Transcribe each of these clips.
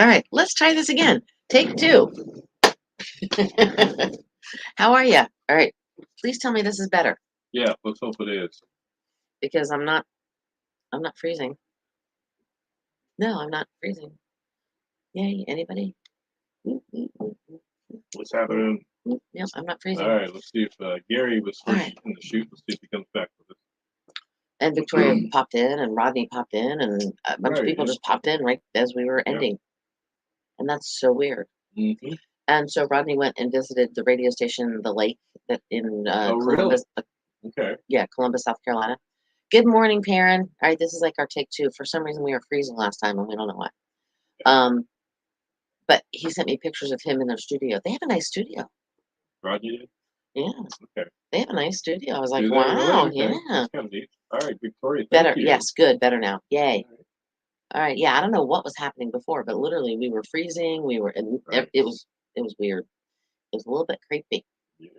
All right, let's try this again. Take two. How are you? All right, please tell me this is better Yeah, let's hope it is. because I'm not freezing. No, I'm not freezing. Yay, anybody? What's happening? No, I'm not freezing. All right, let's see if Gary was All first right. in the shoot. Let's see if he comes back with us. And Victoria popped in, and Rodney popped in, and a bunch of Right, people yeah. just popped in right as we were Yeah. ending. And that's so weird. Mm-hmm. And so Rodney went and visited the radio station, the lake that in Oh, Columbus. Okay. Yeah, Columbus, South Carolina. Good morning, Perrin. All right, this is like our take two. For some reason, we were freezing last time, and we don't know why. But he sent me pictures of him in their studio. They have a nice studio. Rodney did? Yeah. Okay. They have a nice studio. I was like, Do they wow, really? Okay. yeah. That's kind of neat. All right, Victoria, thank Better, you. yes, good, better now. Yay. All right. All right, yeah. I don't know what was happening before, but literally we were freezing. We were, and Right. it was weird. It was a little bit creepy. Yeah.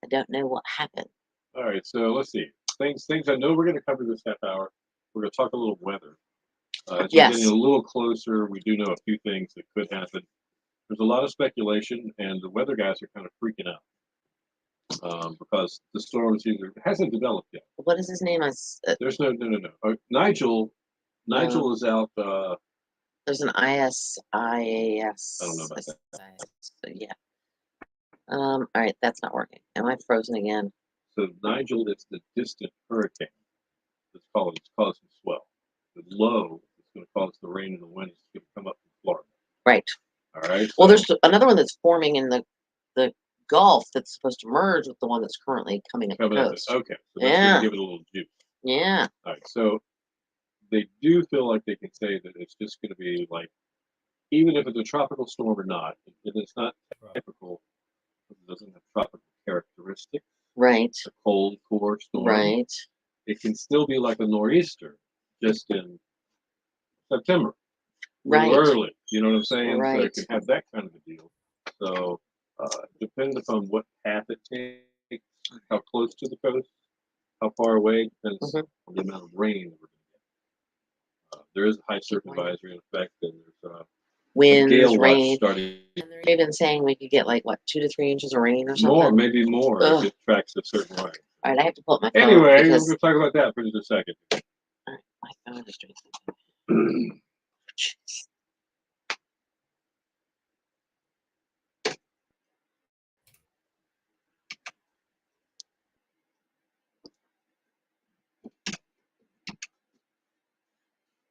I don't know what happened. All right, so let's see. Things I know we're going to cover this half hour. We're going to talk a little weather. As we're getting a little closer, we do know a few things that could happen. There's a lot of speculation, and the weather guys are kind of freaking out because the storm hasn't developed yet. What is his name? There's no. Nigel is out. There's an ISIAS. I don't know about that. So, yeah. All right, that's not working. Am I frozen again? So Nigel is the distant hurricane that's causing swell. The low is going to cause the rain and the wind is going to come up from Florida. Right. All right. Well, there's another one that's forming in the Gulf that's supposed to merge with the one that's currently coming up the coast. Okay. So that's going to give it a little juice. Yeah. All right. So they do feel like they can say that it's just going to be like, even if it's a tropical storm or not, if it's not typical, it doesn't have tropical characteristics. Right. A cold core storm. Right. It can still be like a nor'easter, just in September. Right. Early. You know what I'm saying? Right. So it can have that kind of a deal. So depends upon what path it takes, how close to the coast, how far away, depends on the amount of rain we're going to get. There is a high surf advisory in effect, and there's winds, gale rain. watch starting. And they're even saying we could get like what 2 to 3 inches of rain or something. More, maybe more, if it tracks a certain way. All right, I have to pull up my phone. Anyway, we're going to talk about that for just a second. All right, my phone is doing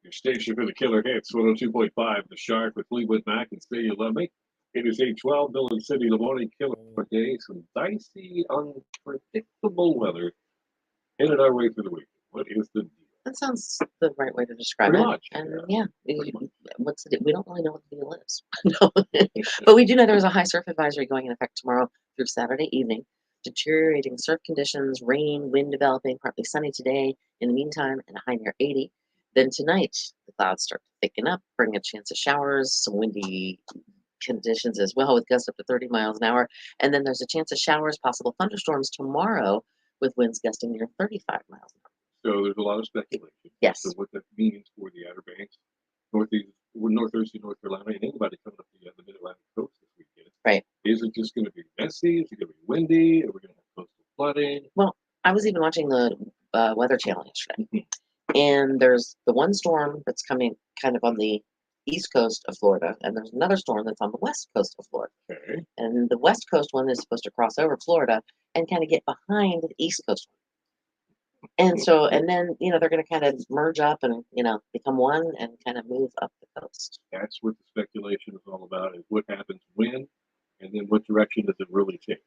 Your station for the killer hits, 102.5, The Shark with Fleetwood Mac and Say You Love Me. It is 8:12, Dillon City, the morning killer day. Some dicey, unpredictable weather headed our way through the week. What is the deal? That sounds the right way to describe Pretty it. much, And yeah, what's the deal? We don't really know what the deal is. But we do know there's a high surf advisory going in effect tomorrow through Saturday evening. Deteriorating surf conditions, rain, wind developing, partly sunny today. In the meantime, and a high near 80. Then tonight, the clouds start to thicken up, bring a chance of showers, some windy conditions as well, with gusts up to 30 miles an hour. And then there's a chance of showers, possible thunderstorms tomorrow, with winds gusting near 35 miles an hour. So there's a lot of speculation. Yes. So what that means for the Outer Banks, northeastern North Carolina, and anybody coming up the Mid-Atlantic coast this weekend. Right. Is it just going to be messy? Is it going to be windy? Are we going to have coastal flooding? Well, I was even watching the Weather Channel yesterday, and there's the one storm that's coming kind of on the east coast of Florida, and there's another storm that's on the west coast of Florida. Okay. And the west coast one is supposed to cross over Florida and kind of get behind the east coast one. And so, and then, they're going to kind of merge up and, become one and kind of move up the coast. That's what the speculation is all about, is what happens when, and then what direction does it really take.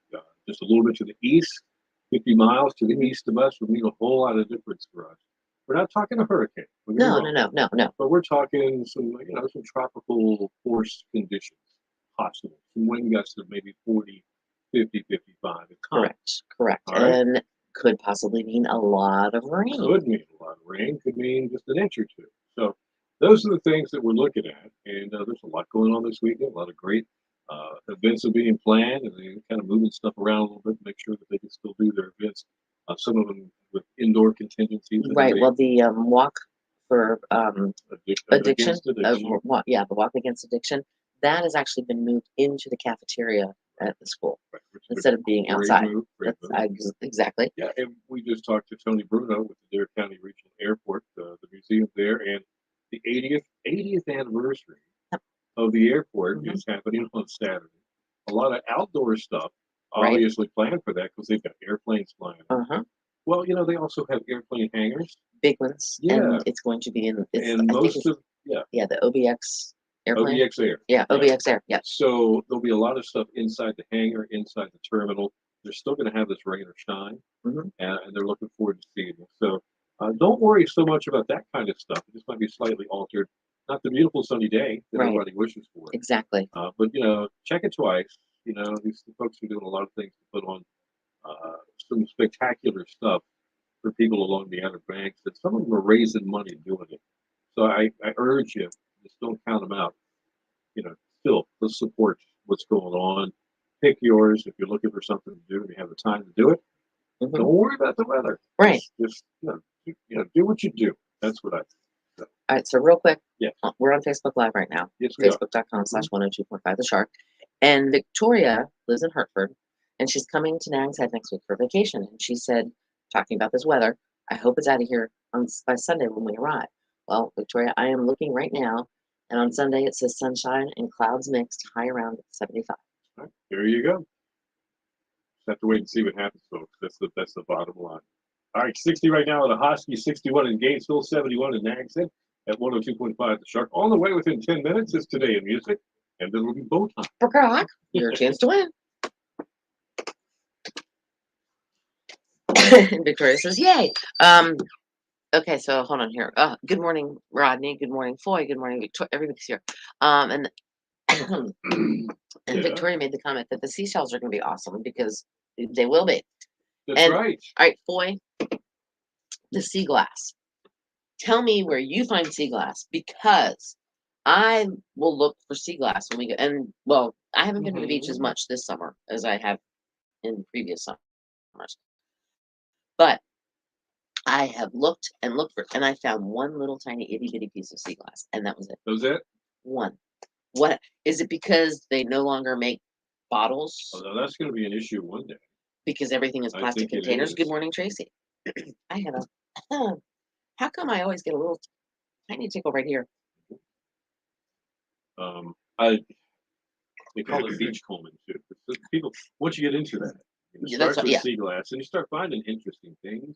Just a little bit to the east, 50 miles to the east of us would mean a whole lot of difference for us. We're not talking a hurricane. No. But we're talking some tropical force conditions possible. Some wind gusts of maybe 40, 50, 55. Correct. All right. And could possibly mean a lot of rain. Could mean a lot of rain. Could mean just an inch or two. So those are the things that we're looking at. And there's a lot going on this weekend. A lot of great events are being planned, and they're kind of moving stuff around a little bit to make sure that they can still do their events. Some of them with indoor contingencies. Right. Well, the Walk for addiction. Against addiction. The Walk Against Addiction. That has actually been moved into the cafeteria at the school Right, which is instead of being great outside. move, great move. Exactly. Yeah, and we just talked to Tony Bruno with the Dare County Regional Airport, the museum there, and the 80th anniversary of the airport is happening on Saturday. A lot of outdoor stuff, obviously planned for that because they've got airplanes flying. Well, they also have airplane hangars, big ones. Yeah. And it's going to be in. and most of the OBX airplane. OBX Air. Yeah, OBX Air. Yeah. So there'll be a lot of stuff inside the hangar, inside the terminal. They're still going to have this rain or shine, and they're looking forward to seeing it. So don't worry so much about that kind of stuff. It just might be slightly altered. Not the beautiful sunny day that everybody wishes for. Exactly. But check it twice. These folks are doing a lot of things to put on some spectacular stuff for people along the Outer Banks. That some of them are raising money doing it. So I urge you, just don't count them out. Still, let's support what's going on. Pick yours if you're looking for something to do and you have the time to do it. Don't worry about the weather. Right. Just do what you do. That's what I think. All right. So real quick. Yeah. We're on Facebook Live right now. Yes, we are. Facebook.com/102.5 The Shark. And Victoria lives in Hartford, and she's coming to Nags Head next week for vacation. And she said, talking about this weather, I hope it's out of here by Sunday when we arrive. Well, Victoria, I am looking right now, and on Sunday it says sunshine and clouds mixed, high around 75. All right, there you go. Just have to wait and see what happens, folks. That's the bottom line. All right, 60 right now at Ahoskie, 61 in Gainesville, 71 in Nags Head at 102.5 The Shark. On the way within 10 minutes is Today in Music, and then it'll be bow time. For Croc, your chance to win. And Victoria says, "Yay!" Okay, so hold on here. Good morning, Rodney. Good morning, Foy. Good morning, Victoria. Everybody's here. And Victoria made the comment that the seashells are going to be awesome because they will be. That's right. All right, Foy. The sea glass. Tell me where you find sea glass because I will look for sea glass when we go. And well, I haven't been to the beach as much this summer as I have in previous summers, but I have looked and looked for, and I found one little tiny itty bitty piece of sea glass, and that was it. That was it? One. What is it? Because they no longer make bottles? Oh, no, that's going to be an issue one day. Because everything is plastic containers. Good morning, Tracy. I have a. How come I always get a little tiny tickle right here? They call it beachcombing too. People, once you get into that, you start with sea glass, and you start finding interesting things.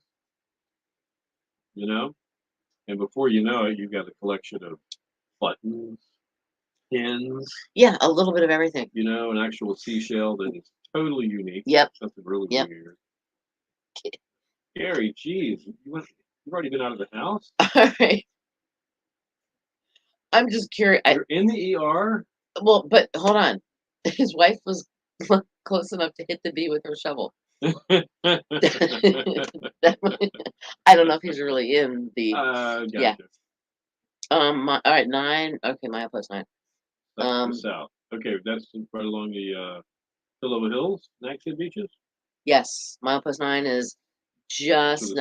And before you know it, you've got a collection of buttons, pins. Yeah, a little bit of everything. An actual seashell that is totally unique. Yep. Something really weird. Gary, geez, you've already been out of the house? All right. I'm just curious. You're in the ER? Well, but hold on. His wife was close enough to hit the bee with her shovel. I don't know if he's really in the. Gotcha. Yeah. All right, 9. Okay, Mile Post 9. That's the south. Okay, that's right along the Philova Hills, Nags Head beaches. Yes, Mile Post 9 is just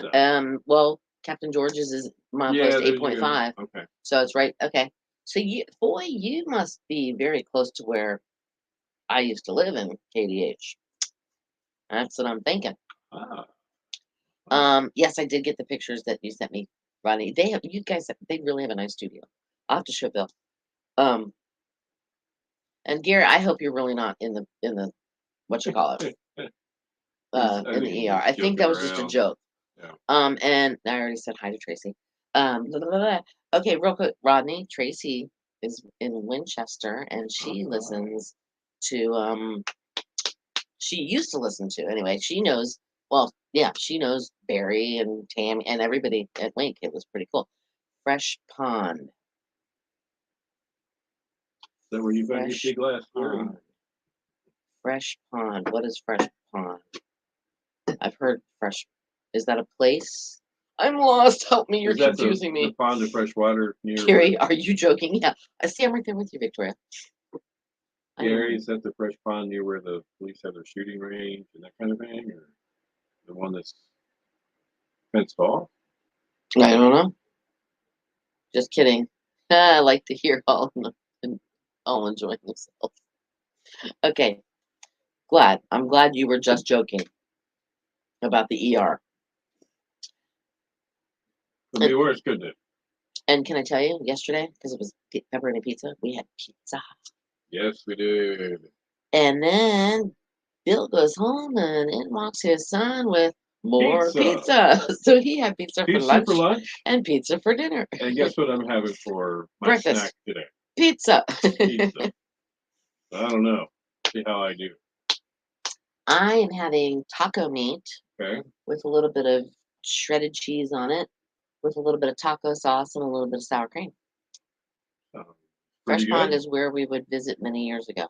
well, Captain George's is Mile Post 8.5. Okay. So it's right. Okay. So you must be very close to where I used to live in KDH. That's what I'm thinking. Yes, I did get the pictures that you sent me, Ronnie. They really have a nice studio. I'll have to show Bill. And Gary, I hope you're really not in the what you call it in the ER. I think that was just a joke. Yeah. And I already said hi to Tracy. Blah, blah, blah. Okay, real quick, Rodney. Tracy is in Winchester, and she listens to She used to listen to anyway. She knows. Well, yeah, she knows Barry and Tam and everybody at Wink. It was pretty cool. Fresh Pond. Is that where you found your sea glass? Fresh Pond. What is Fresh Pond? I've heard Fresh. Is that a place? I'm lost. Help me. You're confusing me. The pond of fresh water near. Gary, are you joking? Yeah. I see. I'm right there with you, Victoria. Gary, is that the fresh pond near where the police have their shooting range and that kind of thing, or the one that's fenced off? I don't know. Just kidding. I like to hear all enjoying themselves. Okay, glad. I'm glad you were just joking about the ER. Could be worse, couldn't it? And can I tell you, yesterday, because it was pepperoni pizza, we had pizza. Yes, we did. And then Bill goes home and in walks his son with more pizza. So he had pizza for lunch and pizza for dinner. And guess what I'm having for my Breakfast. snack today? Pizza. Pizza. I don't know. See how I do. I am having taco meat Okay. with a little bit of shredded cheese on it, with a little bit of taco sauce and a little bit of sour cream. Fresh Pond is where we would visit many years ago.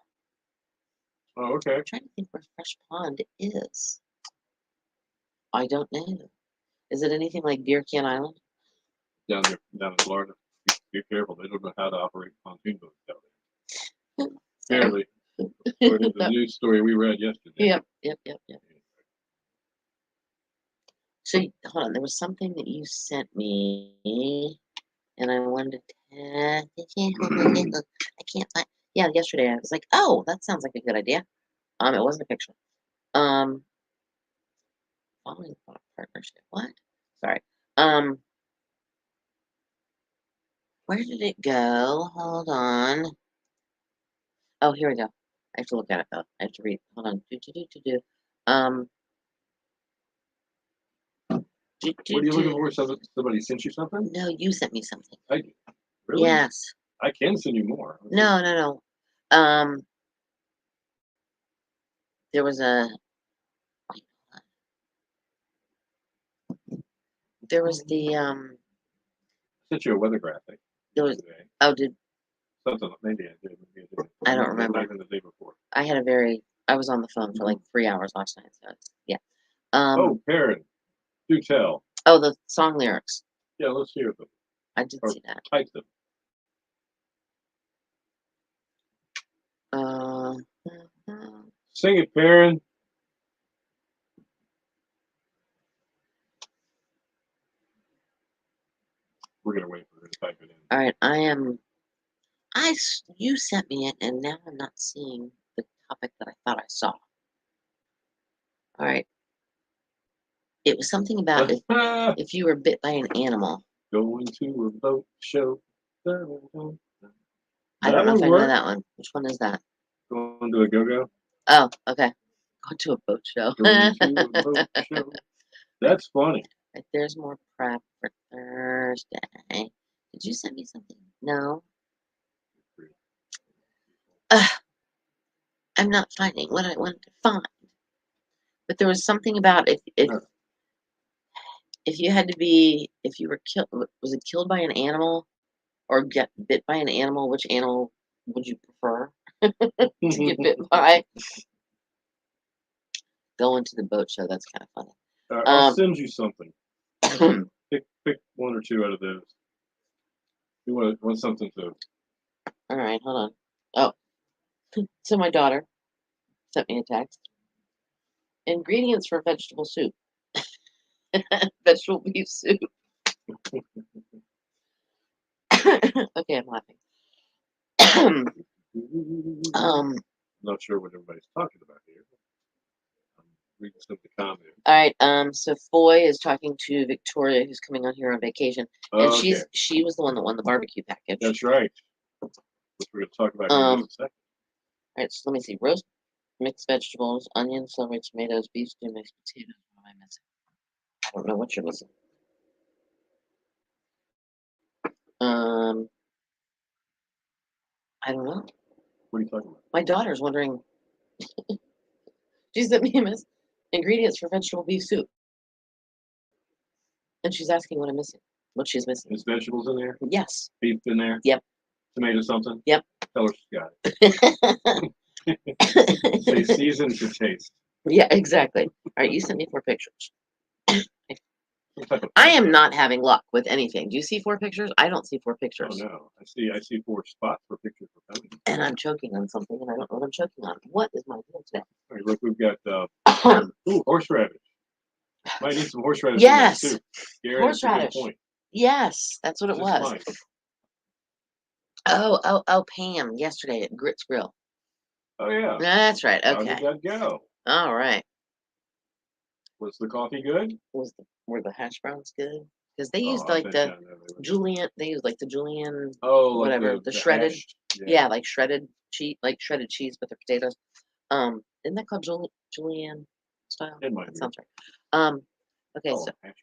Oh, okay. I'm trying to think where Fresh Pond is. I don't know. Is it anything like Deer Can Island? Down in Florida. Be careful. They don't know how to operate pontoon boats down there. Apparently. According to the news story we read yesterday. Yep. So, hold on. There was something that you sent me, and I wanted to. I can't find. Yeah, yesterday I was like, "Oh, that sounds like a good idea." It wasn't a picture. Following partnership. What? Sorry. Where did it go? Hold on. Oh, here we go. I have to look at it though. I have to read. Hold on. What are you looking for? Somebody sent you something? No, you sent me something. I did. Really? Yes. I can send you more. No. There was a. There was the I sent you a weather graphic. There was. Today. Oh, did something? Maybe I did. I don't remember. Even the day before. I was on the phone for like 3 hours last night. So yeah. Oh, Karen, do tell. Oh, the song lyrics. Yeah, let's hear them. I did see that. Type them. Sing it, Karen. We're gonna wait for her to type it in. All right, you sent me it, and now I'm not seeing the topic that I thought I saw. All right. It was something about if you were bit by an animal. Going to a boat show. I don't know if I know that one. Which one is that? Going to a go-go. Oh, okay. Going to a boat show. Going to a boat show. That's funny. Right, there's more prep for Thursday. Did you send me something? No. I'm not finding what I wanted to find. But there was something about if you had to be, if you were killed, was it killed by an animal or get bit by an animal? Which animal would you prefer to get bit by? Going to the boat show, that's kind of funny. I'll send you something. pick one or two out of those. You want something to. All right, hold on. Oh, so my daughter sent me a text. Ingredients for vegetable soup. Vegetable beef soup. Okay, I'm laughing. Not sure what everybody's talking about here. I'm reading some of the comments. All right. So Foy is talking to Victoria, who's coming on here on vacation, and she was the one that won the barbecue package. That's right. Which we're going to talk about here in just a second. All right. So let me see. Roast mixed vegetables, onions, celery, tomatoes, beef stew, mixed potatoes. What am I missing? I don't know what you're missing. I don't know. What are you talking about? My daughter's wondering. She sent me ingredients for vegetable beef soup, and she's asking what I'm missing. What she's missing. There's vegetables in there. Yes. Beef in there. Yep. Tomato something. Yep. Tell her she's got it. Say season to taste. Yeah, exactly. All right, you sent me 4 pictures. I am not having luck with anything. Do you see 4 pictures? I don't see 4 pictures. Oh no, I see 4 spots for pictures for coming. And I'm choking on something, and I don't know what I'm choking on. What is my deal today? All right, look, we've got horseradish. Might need some horseradish. Yes, in soup. horseradish. Yes, that's what it was. Oh, Pam, yesterday at Grits Grill. Oh yeah. That's right. How did Okay. that go? All right. Was the coffee good? Were the hash browns good? Because they Oh, used I like bet you the I know they were good. julienne. They used like the julienne, Oh, like whatever, the the shredded. hashed. Yeah, like shredded cheese, like shredded cheese with the potatoes. Isn't that called julienne style? It might That be. sounds right. Um, okay. Oh, So hash.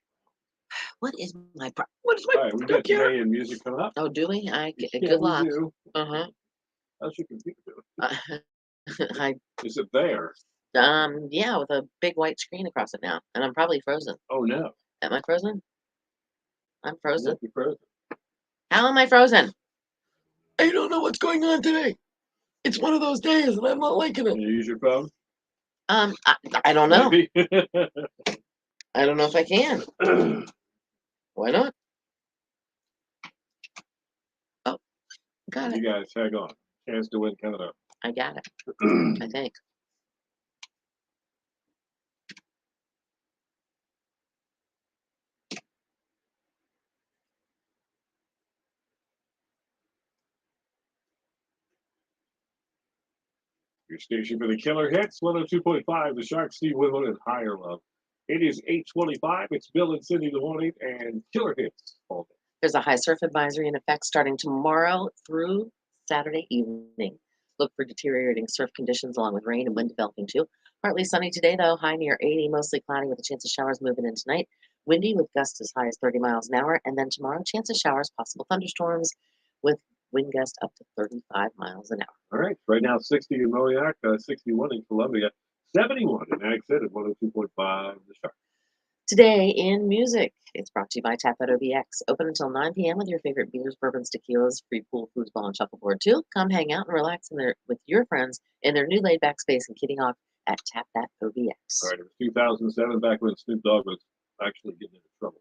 what is what is my All right, we got computer? today in music coming up. Oh, do we? Yeah, Good we luck. do. Uh How's your computer doing? huh. I Is it there? yeah, with a big white screen across it now, and I'm probably frozen. Oh no. Am I frozen? I'm You frozen. might be frozen. How am I frozen? I don't know what's going on today. It's one of those days, and I'm not liking it. Can you use your phone? I don't know. Maybe. I don't know if I can. Why not? Oh, got You it. guys hang on. Chance to win coming up. I got it. I think. Your station for the killer hits, 102.5, the Shark, Steve Winwood, and Higher Love. It is 8:25. It's Bill and Cindy the morning and killer hits all day. There's a high surf advisory in effect starting tomorrow through Saturday evening. Look for deteriorating surf conditions along with rain and wind developing too. Partly sunny today, though, high near 80, mostly cloudy with a chance of showers moving in tonight. Windy with gusts as high as 30 miles an hour. And then tomorrow, chance of showers, possible thunderstorms with wind gusts up to 35 miles an hour. All right. Right now, 60 in Moliac, 61 in Columbia, 71 in Ag City, 102.5, the Shark. Today in music, it's brought to you by Tap at OBX. Open until 9 p.m. with your favorite beers, bourbons, tequilas, free pool, foosball, and shuffleboard too. Come hang out and relax with your friends in their new laid-back space and kidding off at Tap That OBX. All right. It was 2007, back when Snoop Dogg was actually getting into trouble.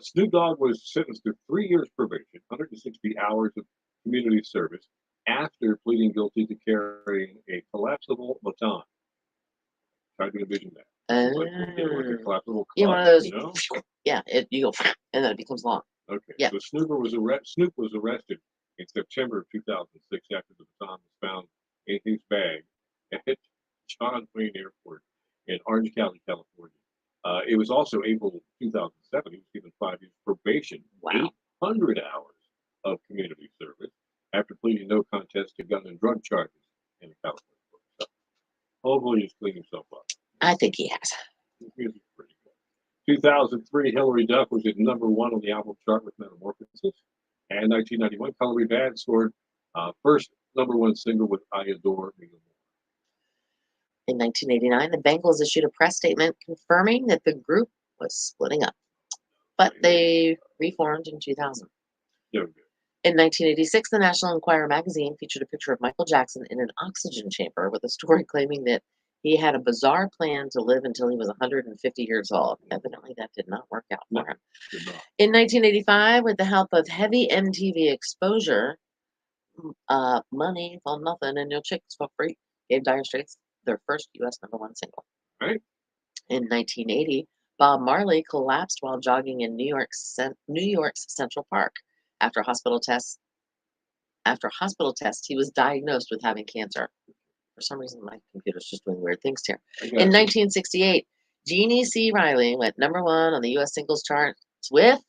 Snoop Dogg was sentenced to 3 years probation, 160 hours of community service after pleading guilty to carrying a collapsible baton. Try to envision that. Like a collapsible Yeah, one of club, those. you know? Yeah, you go and then it becomes long. Okay. Yeah. So Snoop was arrested in September of 2006 after the baton was found in his bag at John Wayne Airport in Orange County, California. It was also April 2007. He was given 5 years probation, Wow. 800 hours of community service after pleading no contest to gun and drug charges in the California court. So hopefully he's cleaned himself up. I think he has. His music's pretty good. 2003, Hilary Duff was at #1 on the album chart with Metamorphosis. And 1991, Coloring Bad scored first #1 single with I Adore Me More. In 1989, the Bengals issued a press statement confirming that the group was splitting up, but they reformed in 2000. Doing good. In 1986, the National Enquirer magazine featured a picture of Michael Jackson in an oxygen chamber with a story claiming that he had a bizarre plan to live until he was 150 years old. Evidently, that did not work out for him. Did not. In 1985, with the help of heavy MTV exposure, Money for Nothing and Your Chicks for Free gave Dire Straits their first U.S. #1 single. Right. In 1980, Bob Marley collapsed while jogging in New York's Central Park. After hospital tests, he was diagnosed with having cancer. For some reason, my computer's just doing weird things here. In 1968, Jeannie C. Riley went #1 on the U.S. singles charts with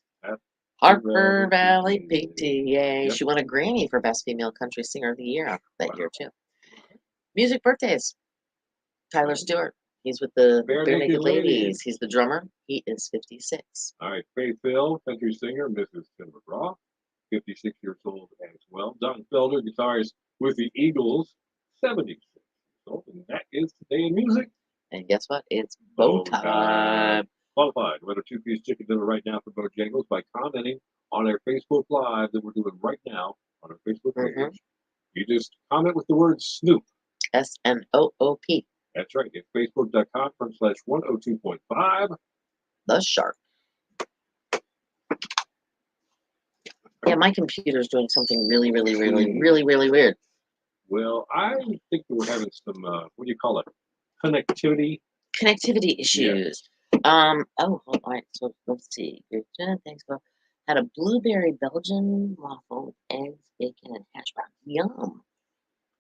Harper Valley PTA. Yep. She won a Grammy for Best Female Country Singer of the Year that year, too. Music birthdays. Tyler Stewart. He's with the Bare Naked Ladies. He's the drummer. He is 56. All right. Faith Hill, country singer, Mrs. Tim McGraw, 56 years old as well. Don Felder, guitarist with the Eagles, 76 years old. And that is Today in Music. And guess what? It's bow time. Qualified. We're at a 2-piece chicken dinner right now for Bojangles by commenting on our Facebook Live that we're doing right now on our Facebook page. You just comment with the word Snoop. SNOOP. That's right. It's facebook.com/102.5. The Shark. Yeah, my computer's doing something really weird. Well, I think we're having some, what do you call it? Connectivity issues. Oh, all right. So let's see. Thanks, Bob. Had a blueberry Belgian waffle with eggs, bacon, and hash browns. Yum.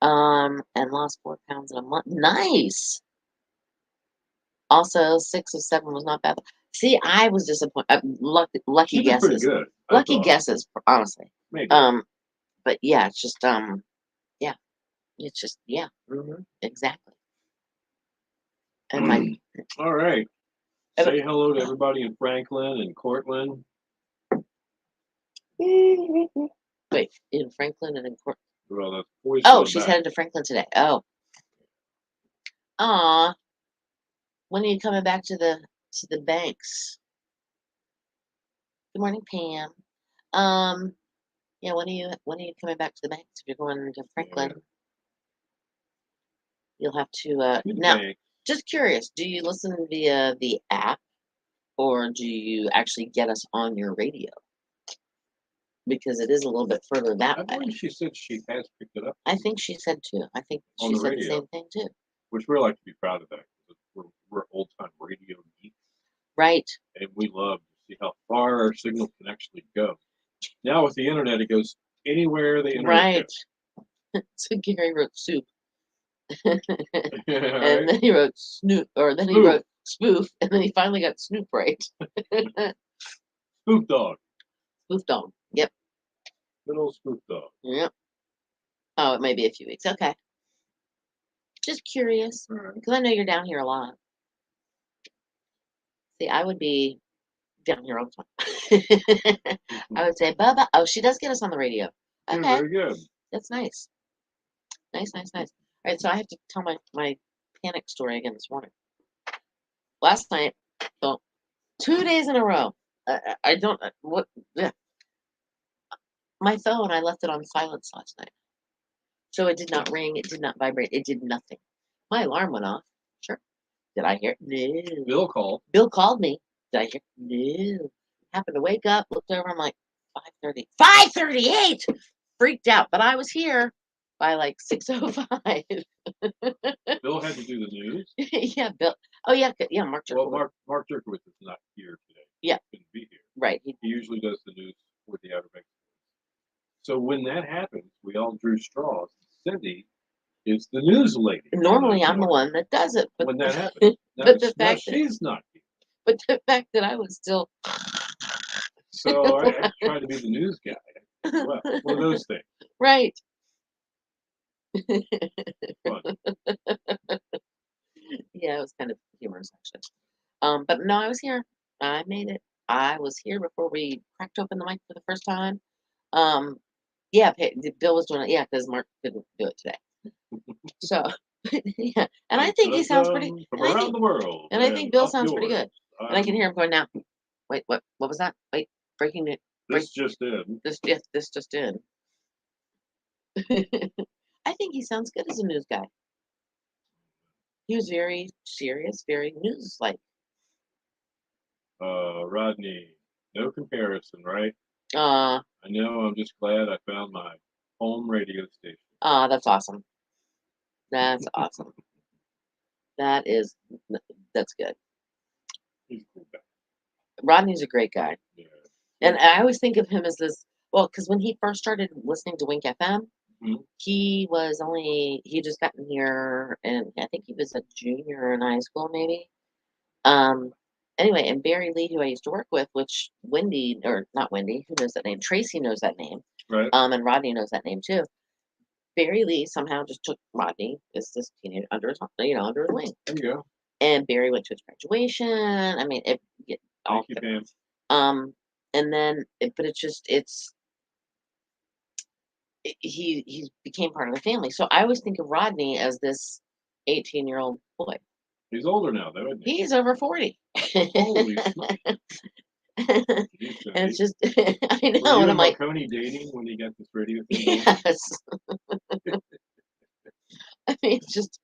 And lost 4 pounds in a month. Nice. Also, 6 of 7 was not bad. See, I was disappointed. Lucky She did pretty guesses. good. I Lucky thought. guesses, honestly. Maybe. But yeah, it's just yeah, it's just yeah, exactly. And my All right. Say hello to everybody in Franklin and Cortland. wait, in Franklin and in Cortland. Well, that's voice Oh, on she's back. headed to Franklin today. Oh, aw. When are you coming back to the banks? Good morning, Pam. Yeah, when are you coming back to the banks? If you're going to Franklin, you'll have to now. Bank. Just curious, do you listen via the app or do you actually get us on your radio? Because it is a little bit further that I way. believe she said she has picked it up. I think she said too. I think On she the said radio. the same thing too. Which we're like to be proud of that. We're old time radio geeks. Right. And we love to see how far our signal can actually go. Now with the internet, it goes anywhere the internet Right. goes. So Gary wrote soup. Right. And then he wrote snoop, or then he wrote spoof, and then he finally got Snoop right. Spoof dog. Spoof dog. Yep. Good old spoof dog. Yep. Oh, it may be a few weeks. Okay. Just curious, because I know you're down here a lot. See, I would be down here all the time. I would say, Bubba. Oh, she does get us on the radio. Okay. Very good. That's nice. Nice. All right, so I have to tell my panic story again this morning. Last night, so 2 days in a row. I don't what. Yeah. My phone, I left it on silence last night, so it did not ring. It did not vibrate. It did nothing. My alarm went off. Sure. Did I hear? No. Bill called. Bill called me. Did I hear? No. Happened to wake up, looked over. I'm like 5:30. 5:38. Freaked out, but I was here by like 6:05. Bill had to do the news. Yeah, Bill. Oh yeah, Mark. Well, Mark Jerkowitz is not here today. Yeah, he couldn't be here. Right. He usually does the news for the Outer Banks. So when that happens, we all drew straws. Cindy is the news lady. Normally, I'm the one that does it. But when that happens, but the fact she's not here. But the fact that I was still. So I tried to be the news guy. Well, one of those things. Right. Yeah, it was kind of humorous actually. But no, I was here. I made it. I was here before we cracked open the mic for the first time. Yeah, Bill was doing it. Yeah, because Mark couldn't do it today. So, yeah, and I think he sounds pretty. From around the world. And I think Bill sounds pretty good. And I can hear him going now. Wait, what was that? Wait, breaking news. This just in. This just in. I think he sounds good as a news guy. He was very serious, very news-like. Rodney, no comparison, right? I know. I'm just glad I found my home radio station. That's awesome. That's awesome. That's good. He's a cool guy. Rodney's a great guy. Yeah. And I always think of him as this. Well, because when he first started listening to Wink FM, he just gotten here, and I think he was a junior in high school, maybe. Anyway, and Barry Lee, who I used to work with, which Wendy, or not Wendy, who knows that name? Tracy knows that name. Right. And Rodney knows that name too. Barry Lee somehow just took Rodney as this teenager under his wing. There you go. And Barry went to his graduation. I mean, Thank you, Pam. And then, he became part of the family. So I always think of Rodney as this 18-year-old boy. He's older now, though, isn't he? He's over 40. Holy smokes. And it's just, I know. Were and I'm like, Coney dating when he got this radio thing? Yes. I mean, it's just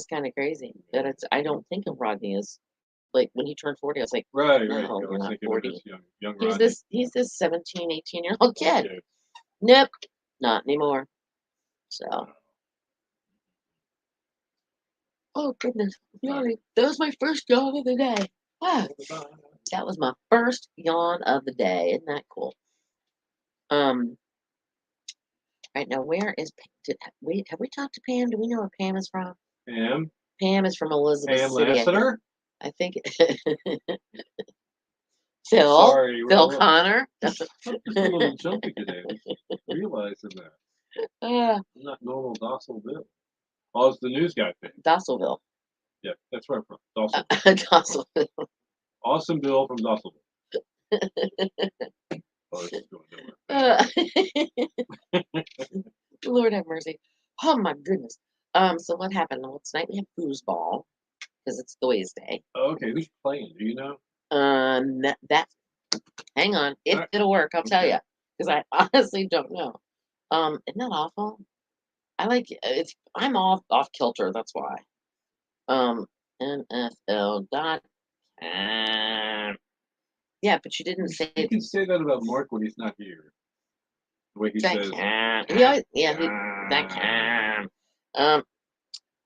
kind of crazy that I don't think of Rodney as like when he turned 40. I was like, right. No, you're not 40. Young Rodney. He's this 17, 18-year-old kid. Okay. Nope, not anymore. So. Oh goodness, that was my first yawn of the day. Ah. That was my first yawn of the day. Isn't that cool? Right now, where is have we talked to Pam? Do we know where Pam is from? Pam? Pam is from Elizabeth Pam City. Lassiter? I think Phil. Sorry, Phil Connor. I'm just a little jumpy today. Realizing that. I'm not normal docile Bill. Oh, it's the news guy thing. Dawsonville. Yeah, that's where I'm from. Dawsonville. Dawsonville. Awesome Bill from Dawsonville. Oh, this is going nowhere. Lord have mercy. Oh my goodness. So what happened? Well, tonight we have foosball because it's Thursday Day. Okay, who's playing? Do you know? Hang on. It'll work, I'll tell you. Because I honestly don't know. Isn't that awful? I'm off kilter, that's why. NFL.com. Yeah, but you didn't say You can say that about Mark when he's not here. The way he says.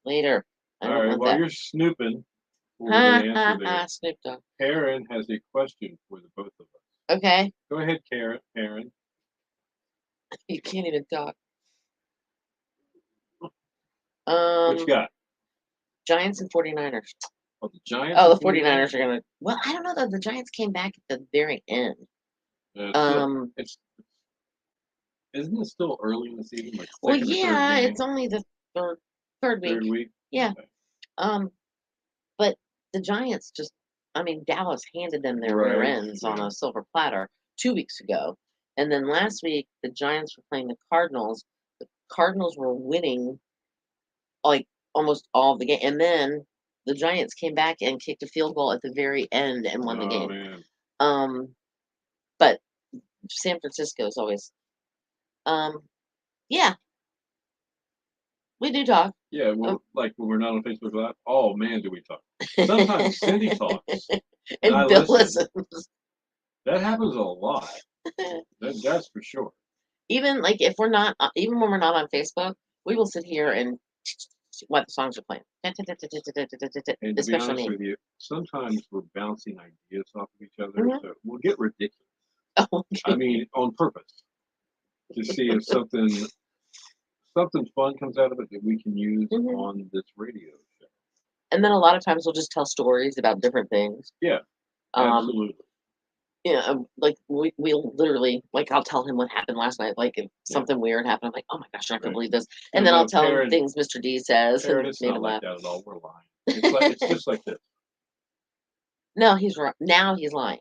Later. All right, while you're snooping for the answer there, Snoop Dogg. Karen has a question for the both of us. Okay. Go ahead, Karen. You can't even talk. What you got? Giants and 49ers. Oh, the Giants? Oh, the 49ers are going to... Well, I don't know, though. The Giants came back at the very end. Isn't it still early in the season? Like well, yeah, it's only the third week. Third week? Yeah. Okay. But the Giants Dallas handed them their rear ends on a silver platter 2 weeks ago. And then last week, the Giants were playing the Cardinals. The Cardinals were winning, like, almost all of the game. And then the Giants came back and kicked a field goal at the very end and won the game. Man. But San Francisco is always... yeah. We do talk. Yeah, well, like when we're not on Facebook Live, oh man, do we talk. Sometimes Cindy talks. And Bill listens. That happens a lot. That's for sure. Even when we're not on Facebook, we will sit here and what the songs are playing. And to be honest with you, sometimes we're bouncing ideas off of each other, so we'll get ridiculous. Oh, okay. I mean, on purpose, to see if something fun comes out of it that we can use on this radio show. And then a lot of times we'll just tell stories about different things. Yeah, absolutely. Yeah, like we'll literally, like, I'll tell him what happened last night. Like, if something weird happened, I'm like, oh my gosh, I can't believe this. And then I'll tell him things Mr. D says. Karen, it's not like that at all. We're lying. It's just like this. No, he's right. Now he's lying.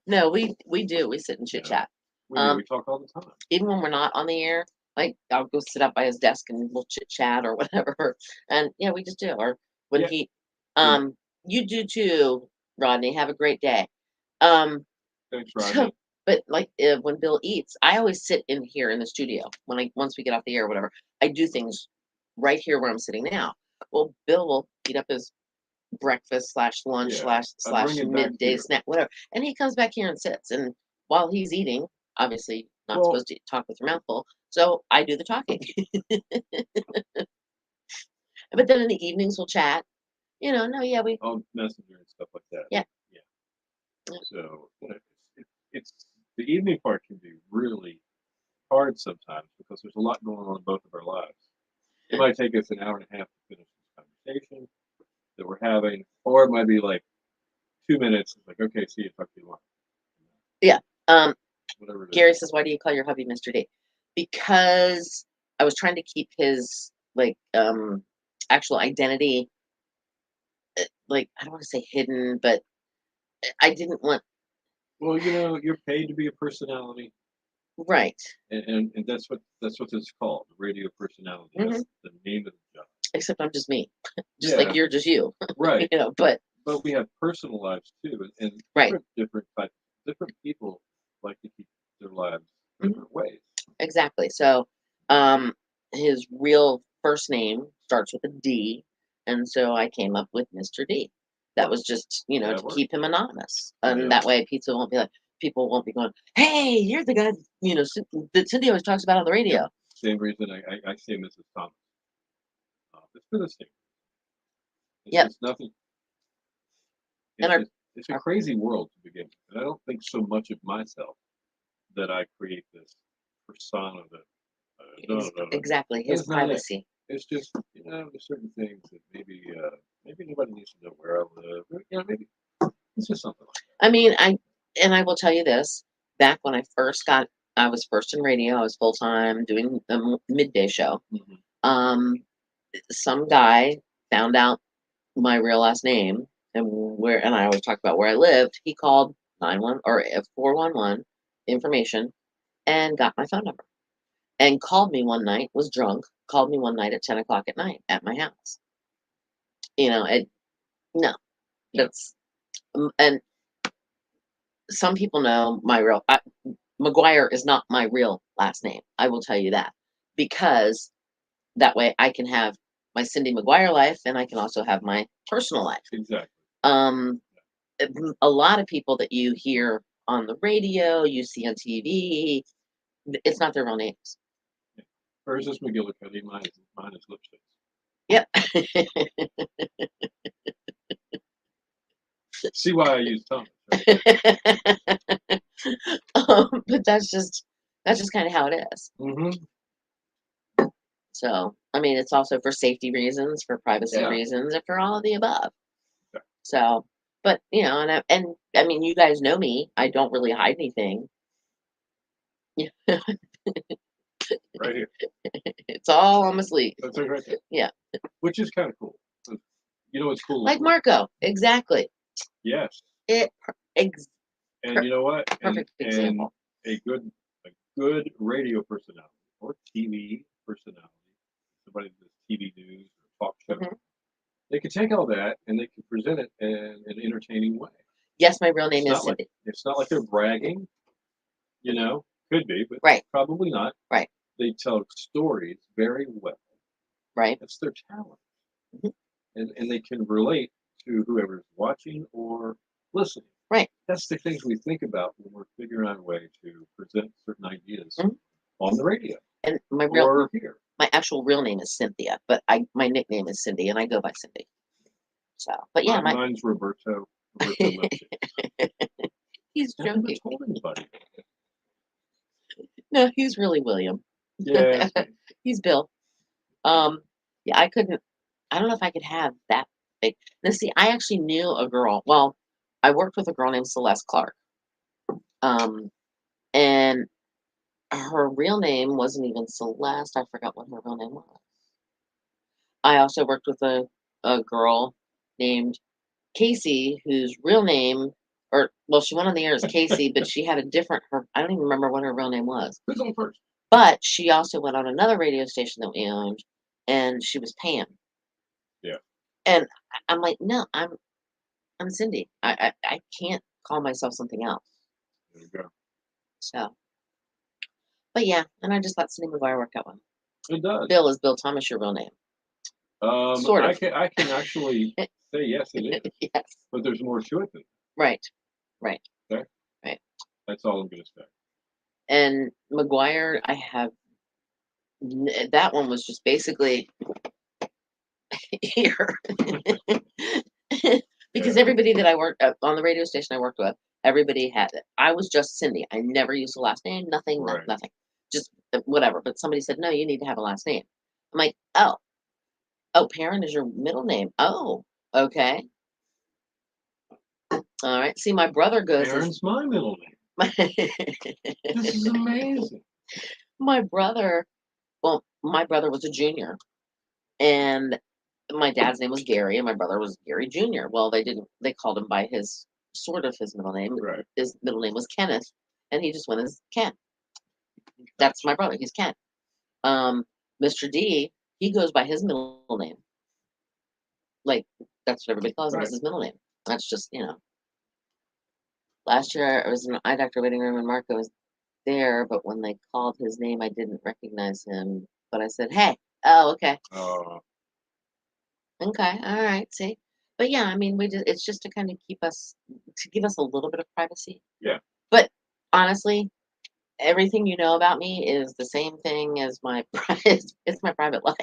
No, we do. We sit and chit chat. We talk all the time. Even when we're not on the air, like, I'll go sit up by his desk and we'll chit chat or whatever. And yeah, we just do. Or when you do too, Rodney. Have a great day. Thanks, Rodney. So, but like when Bill eats, I always sit in here in the studio once we get off the air or whatever. I do things right here where I'm sitting now. Well, Bill will eat up his breakfast / lunch / midday snack, whatever, and he comes back here and sits. And while he's eating, obviously not supposed to talk with your mouth full, so I do the talking. But then in the evenings we'll chat. We on Messenger and stuff like that. Yeah. So it's the evening part can be really hard sometimes because there's a lot going on in both of our lives. It might take us an hour and a half to finish this conversation that we're having, or it might be like 2 minutes. It's like, okay, see you, talk to you later. Yeah. Whatever. Gary says, why do you call your hubby Mr. D? Because I was trying to keep his actual identity, I don't want to say hidden, but I didn't want. Well, you're paid to be a personality, right? And that's what it's called, radio personality. That's the name of the job. Except I'm just me, just like you're just you, right? But we have personal lives too, and different types. Different people like to keep their lives different ways. Exactly. So, his real first name starts with a D, and so I came up with Mr. D. That was just, to keep him anonymous, and that way people won't be going, "Hey, you're the guy, that Cindy always talks about on the radio." Same reason I say Mrs. Thomas. It's for the same. It's nothing. It's it's a crazy world to begin with, and I don't think so much of myself that I create this persona that Exactly, his that's not it. privacy. It's just there's certain things that maybe nobody needs to know where I live. Maybe it's just something like I mean, I will tell you this, back when I was first in radio, I was full-time doing the midday show. that. Hmm. Um, some guy found out my real last name and I always talk about where I lived. He called 91 or 411 information and got my phone number and called me one night, was drunk, called me one night at 10 o'clock at night at my house. No, Yeah. that's, and some people know McGuire is not my real last name. I will tell you that because that way I can have my Cindy McGuire life and I can also have my personal life. Exactly. Um, a lot of people that you hear on the radio, you see on TV, it's not their real names. Hers is McGillicuddy, mine is Lipsticks. Yep. See why I use Thomas. Right? But that's just kind of how it is. Mm-hmm. So, I mean, it's also for safety reasons, for privacy reasons, and for all of the above. Yeah. So, but and I mean, you guys know me. I don't really hide anything. Right here. It's all on my sleeve. That's it right there. Yeah. Which is kind of cool. You know what's cool? Like Marco, exactly. Yes. And you know what? Perfect example. A good radio personality or TV personality, somebody that does TV news or talk show, Mhm. they can take all that and they can present it in an entertaining way. Yes, my real name is Cindy. It's not like they're bragging, could be, but Right. probably not. Right. They tell stories very well. Right. That's their talent. Mhm. And they can relate to whoever's watching or listening. Right. That's the things we think about when we're figuring out a way to present certain ideas Mhm. on the radio And or here. my actual real name is Cynthia, but my nickname is Cindy, and I go by Cindy. So, but yeah, Mine's Roberto. He's I never joking. told anybody. No, he's really William. Yeah. He's Bill. Yeah, I don't know if I could have that big. Now, see, I actually knew a girl. Well, I worked with a girl named Celeste Clark. And her real name wasn't even Celeste. I forgot what her real name was. I also worked with a girl named Casey, whose real name, she went on the air as Casey, but she had I don't even remember what her real name was. Who's on first? But she also went on another radio station that we owned, and she was Pam. Yeah. And I'm like, no, I'm Cindy. I can't call myself something else. There you go. So, but yeah, and I just thought Cindy McGuire worked out well. It does. Bill is Bill Thomas, your real name. Sort of. I can actually say yes, it is. Yes. But there's more to it than that. Right. Right. Okay. Right. That's all I'm going to say. And McGuire, that one was just basically here. Because everybody that I worked on the radio station I worked with, everybody had it. I was just Cindy. I never used a last name, nothing, Right. nothing. Just whatever. But somebody said, no, you need to have a last name. I'm like, oh, Perrin is your middle name. Oh, okay. All right. See, my brother goes. Perrin's my middle name. This is amazing. My brother was a junior, and my dad's name was Gary, and my brother was Gary Jr. Well, they called him by his middle name. Right. His middle name was Kenneth, and he just went as Ken. That's my brother. He's Ken. Mr. D, he goes by his middle name. Like, that's what everybody calls him, is his middle name. That's just, Last year, I was in an eye doctor waiting room, and Marco was there, but when they called his name, I didn't recognize him. But I said, hey. Oh, okay. Okay, all right, see? But yeah, I mean, it's just to kind of give us a little bit of privacy. Yeah. But honestly, everything you know about me is the same thing as it's my private life.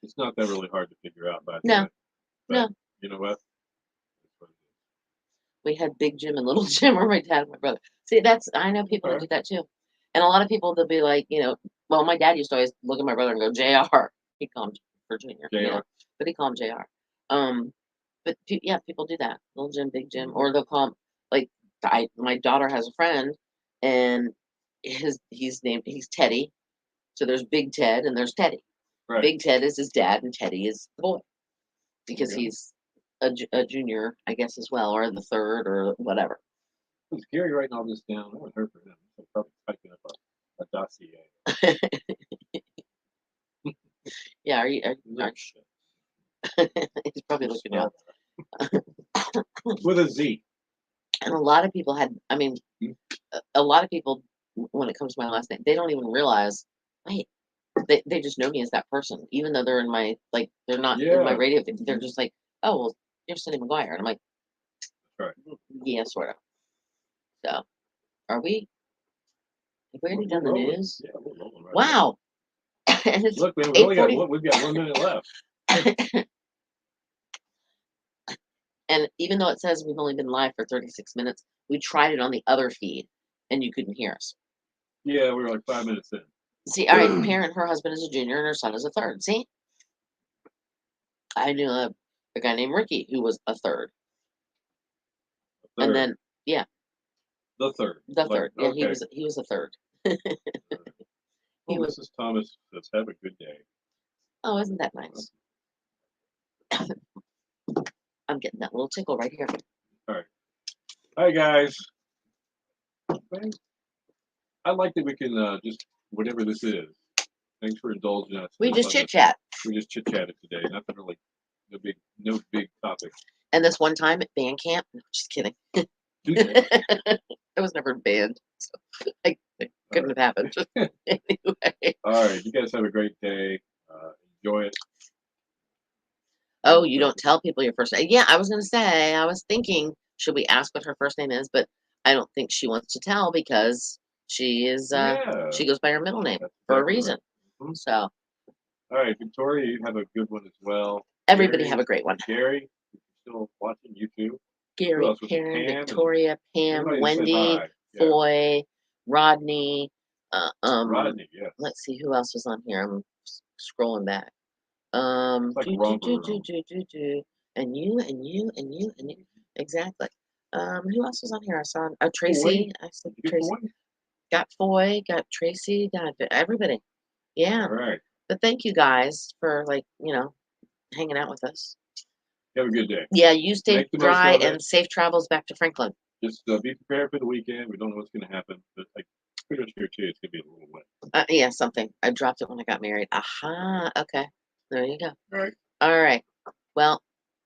It's not that really hard to figure out, by the No. way. No. You know what? We had Big Jim and Little Jim, or my dad and my brother. See, I know people who Okay. do that too. And a lot of people, they'll be like, well, my dad used to always look at my brother and go, JR. He'd call him for Junior, JR. but he called him JR. But yeah, people do that. Little Jim, Big Jim, Mm-hmm. or they'll call him, like, my daughter has a friend, and he's Teddy. So there's Big Ted and there's Teddy. Right. Big Ted is his dad, and Teddy is the boy because There you go. he's a junior, I guess, as well, or the third, or whatever. Was Gary writing all this down? I haven't heard from him. He's probably typing up a dossier. Yeah, are you? He's probably looking up. With a Z. And a lot of people had. I mean, a lot of people, when it comes to my last name, they don't even realize. Wait, they just know me as that person, even though they're in my they're not in my Yeah. radio feed. They're just like, oh well, you're Cindy McGuire, and I'm like, Right. yeah, sort of. So, are we? Have we already We're done the rolling. news? Yeah, we're rolling right Wow. And it's Look, man, we've got 8:40. 1 minute left. And even though it says we've only been live for 36 minutes, we tried it on the other feed, and you couldn't hear us. Yeah, we were like 5 minutes in. See, all right, Parent, her husband is a junior, and her son is a third. See, I knew a guy named Ricky who was a third, Third. and then The third. the third. Yeah, okay. he was a third. Well, was. Mrs. Thomas says, "Have a good day." Oh, isn't that nice? I'm getting that little tickle right here. All right. Hi, guys. I like that we can just, whatever this is. Thanks for indulging us. We just chit chat. We just chit chatted today. Nothing really, no big topic. And this one time at band camp, no, just kidding. I was never in band, so it couldn't have happened. Anyway. All right, you guys have a great day. Enjoy it. Oh, you don't tell people your first name. Yeah, I was gonna say. I was thinking, should we ask what her first name is? But I don't think she wants to tell because she is. She goes by her middle name for a reason. Right. Mm-hmm. So. All right, Victoria, you have a good one as well. Everybody have a great one. Gary, if you're still watching YouTube. Gary, Karen, Victoria, Pam, Wendy, Foy, Rodney. Rodney, yes. Let's see who else was on here. I'm scrolling back. And you. Exactly. Who else was on here? I saw Tracy. I said Tracy. Got Foy, got Tracy, got everybody. Yeah. All right. But thank you guys for hanging out with us. Have a good day. Yeah, you stay dry and safe travels back to Franklin. Just be prepared for the weekend. We don't know what's going to happen, but pretty much here too, it's going to be a little wet. Yeah, something. I dropped it when I got married. Aha. Okay. There you go. All right. All right. Well.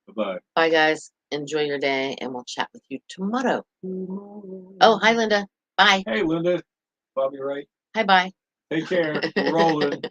Bye-bye. Bye, guys. Enjoy your day, and we'll chat with you tomorrow. Oh, hi, Linda. Bye. Hey, Linda. Bobby, right? Hi, bye. Take care. We're rolling.